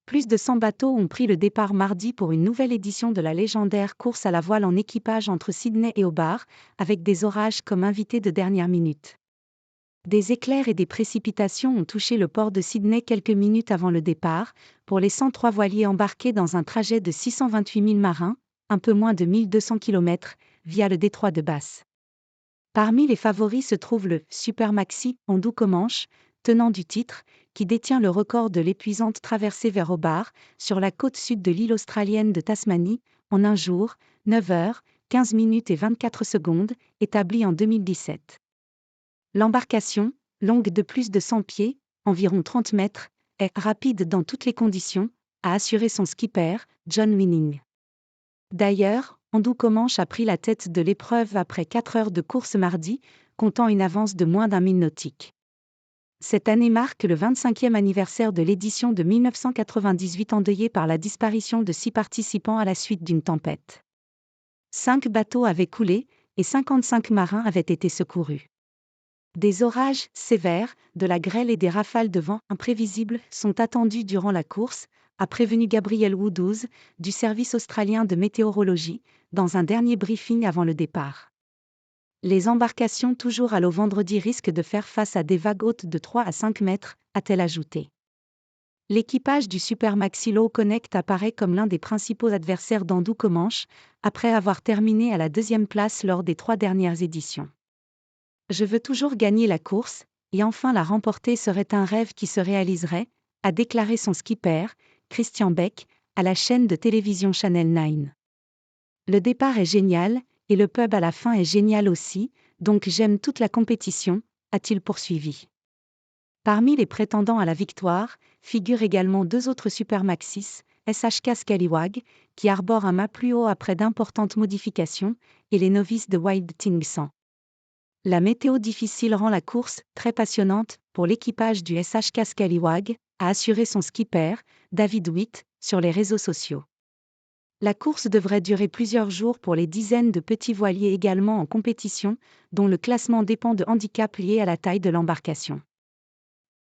Plus de 100 bateaux ont pris le départ mardi pour une nouvelle édition de la légendaire course à la voile en équipage entre Sydney et Hobart, avec des orages comme invités de dernière minute. Des éclairs et des précipitations ont touché le port de Sydney quelques minutes avant le départ, pour les 103 voiliers embarqués dans un trajet de 628 000 marins, un peu moins de 1200 km, via le détroit de Bass. Parmi les favoris se trouve le Super Maxi Andoux-Comanche, tenant du titre, qui détient le record de l'épuisante traversée vers Hobart, sur la côte sud de l'île australienne de Tasmanie, en un jour, 9 heures, 15 minutes et 24 secondes, établi en 2017. L'embarcation, longue de plus de 100 pieds, environ 30 mètres, est rapide dans toutes les conditions, a assuré son skipper, John Winning. D'ailleurs, Andoux-Comanche a pris la tête de l'épreuve après 4 heures de course mardi, comptant une avance de moins d'1 mille nautique. Cette année marque le 25e anniversaire de l'édition de 1998 endeuillée par la disparition de 6 participants à la suite d'une tempête. 5 bateaux avaient coulé, et 55 marins avaient été secourus. Des orages sévères, de la grêle et des rafales de vent imprévisibles sont attendus durant la course, a prévenu Gabriel Woodhouse, du service australien de météorologie, dans un dernier briefing avant le départ. Les embarcations toujours à l'eau vendredi risquent de faire face à des vagues hautes de 3 à 5 mètres, a-t-elle ajouté. L'équipage du Super Maxi Low Connect apparaît comme l'un des principaux adversaires d'Andoux-Comanche, après avoir terminé à la 2e place lors des 3 dernières éditions. Je veux toujours gagner la course, et enfin la remporter serait un rêve qui se réaliserait, a déclaré son skipper, Christian Beck, à la chaîne de télévision Channel 9. Le départ est génial, et le pub à la fin est génial aussi, donc j'aime toute la compétition, a-t-il poursuivi. Parmi les prétendants à la victoire, figurent également 2 autres Super Maxis, SHK Scallywag, qui arbore un mât plus haut après d'importantes modifications, et les novices de Wild Thing 100. La météo difficile rend la course très passionnante pour l'équipage du SHK Scallywag, a assuré son skipper, David Witt, sur les réseaux sociaux. La course devrait durer plusieurs jours pour les dizaines de petits voiliers également en compétition, dont le classement dépend de handicaps liés à la taille de l'embarcation.